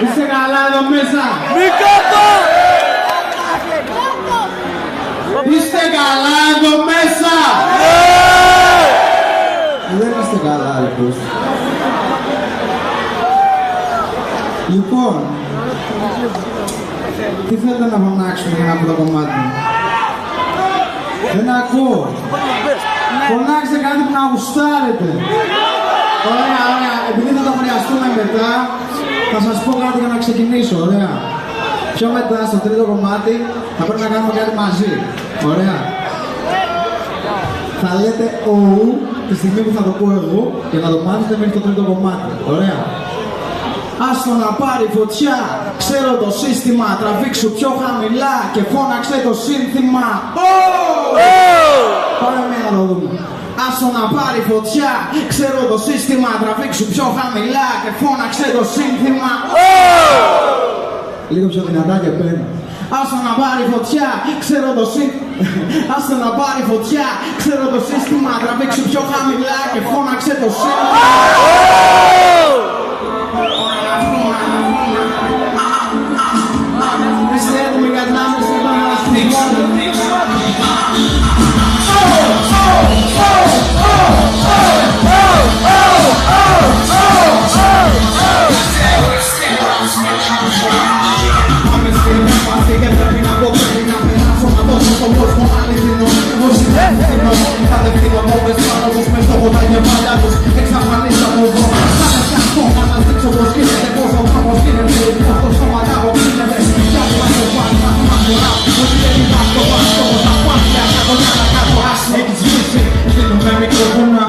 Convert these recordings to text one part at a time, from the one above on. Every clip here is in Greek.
Είστε καλά εδώ μέσα? Είστε καλά εδώ μέσα? Δεν είστε καλά, λοιπόν. Λοιπόν, τι θέλετε να φωνάξουμε για να πω το κομμάτι? Δεν ακούω. Φωνάξτε κάτι που να γουστάρετε. Ωραία, ωραία. Επειδή θα το χρειαστούμε μετά, θα σας πω κάτι για να ξεκινήσω, ωραία. Πιο μετά, στο τρίτο κομμάτι, θα πρέπει να κάνουμε κάτι μαζί. Ωραία. Θα λέτε οου τη στιγμή που θα το πω εγώ και να το μάθετε μέχρι το τρίτο κομμάτι. Ωραία. Άστο να πάρει φωτιά, ξέρω το σύστημα, τραβήξου πιο χαμηλά και φώναξε το σύνθημα. Πάμε μία να το δούμε. Άστο να πάρει φωτιά, ξέρω το σύστημα, τραβήξου πιο χαμηλά και φώναξε το σύνθημα. Λίγο πιο δυνατά και πέρα. Άστο να πάρει φωτιά, ξέρω το σύστημα. Άστο να πάρει φωτιά, ξέρω το σύστημα, τραβήξου πιο χαμηλά και φώναξε το σύνθημα. Είστε έτοιμοι για την άμεση επανάσταση? Και πρέπει να πω, πρέπει να περάσω, να δώσω στον κόσμο αληθινό. Εγώ συνεχίζω, θα δεχτείτε μόβες πάροχους μες στο κοντά κεφάλια τους. Εξαφανίσαμε εδώ, θα με σκαφτώ, να σας δείξω πως γίνεται, πως ο δρόμος γίνεται. Αυτό στο μαγάβο γίνεται, κι αν είμαστε πάλι να μας φορά. Ότι δεν υπάρχω, βάζω τα πάθια, κάτω για να κάτω, ας έχεις ζήσει. Δίνουμε μικρόφωνα,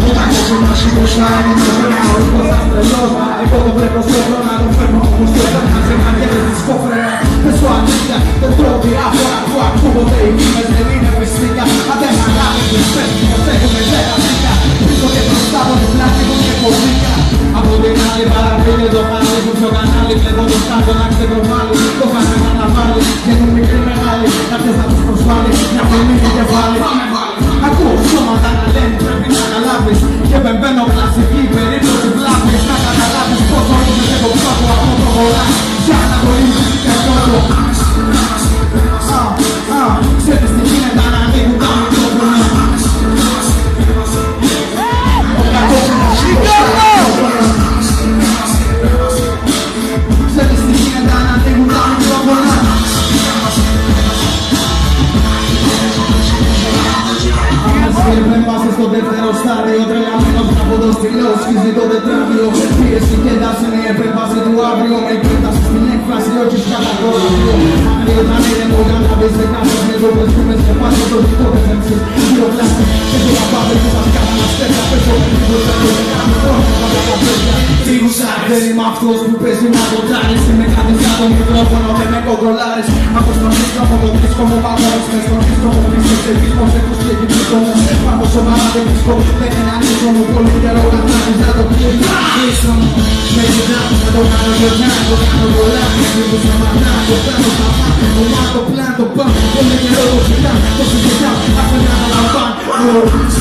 όταν έχω να σηκώσω, είναι το βρήμα, ο ρίκος θα τρελός. Εγώ το βρέχω στο χρόνο, να το φέρνω όπως το έφερνα, σε μαγεύες της κόφρες. Πες το αλήθεια, δεν τρώω διάφορα που ακούγονται οι μήνες, δεν είναι μυστικά. Αν δεν αγάπη τους πες, πως έχουμε 10 δίκα. Πίσω και μπροστά από την πλάτικο και κωδίκα. Από την άλλη παραπείτε το πάλι που πιο κανάλι. Βλέπω το σκάτω να ξεπροβάλλει. Το χάνε να βάλει, γίνουν μικροί μεγάλοι. Να θες να τους προσβάλλει, μια φωνή και κεφάλι. Ακούω σώματα να λένε πρέπει να καταλάβεις. Και μπαίνω κλασική περίπτωση βλάβης. Να καταλάβεις πόσο είναι το πρώτο από το βορρά. Για να βοηθήσεις και πρώτο. Ξέρεις τι γίνεται να ανοίγουν τα μικρόφωνα. Ο κακός είναι ο ξέρεις τι γίνεται να ανοίγουν τα μικρόφωνα. Είμαστε στο δεύτερο στάδιο, τρελαμένος από το στυλό, σκίζει το τετράδιο. Πίεση και ένταση είναι η επέμβαση του αύριο. Με επέμβαση στην έκφραση, όχι κατά το άδειο. Άγρι όταν είναι μόνο να μπεις δεκάδες με το πεστούμες και πάλι το δικό της εμψής. Δύο κλάσεις και το λαμπάδες που σας κάνουν αστέρια. Πέσω με την προσέλω και κάνω χρόνια από τα παιδιά. Τίγουσα, δεν είμαι αυτός που παίζει να κοντάρεις. Είμαι κάτι σαν το μικρόφωνο και με κοντρολάρεις. Αποστολής από το δίσκο μου παγώνεις. Μες στον δίσκο μου πίστες και δίσκος έχω σκεφτικό μου. Πάμε σοβαρά δεν βρίσκω, δεν είναι ανήσο μου. Πολύ καιρό να κάνεις να το πεις. Πίσω μου, με κοιτάω, να το κάνω γιορτά. Το κάνω πολλά, λίγο σταματά. Το κάνω στα μάτια, το μάτω πλάν, το πάνω. Πολύ καιρό το κοιτάω, το συζητάω. Αφού να το λαμβάνω.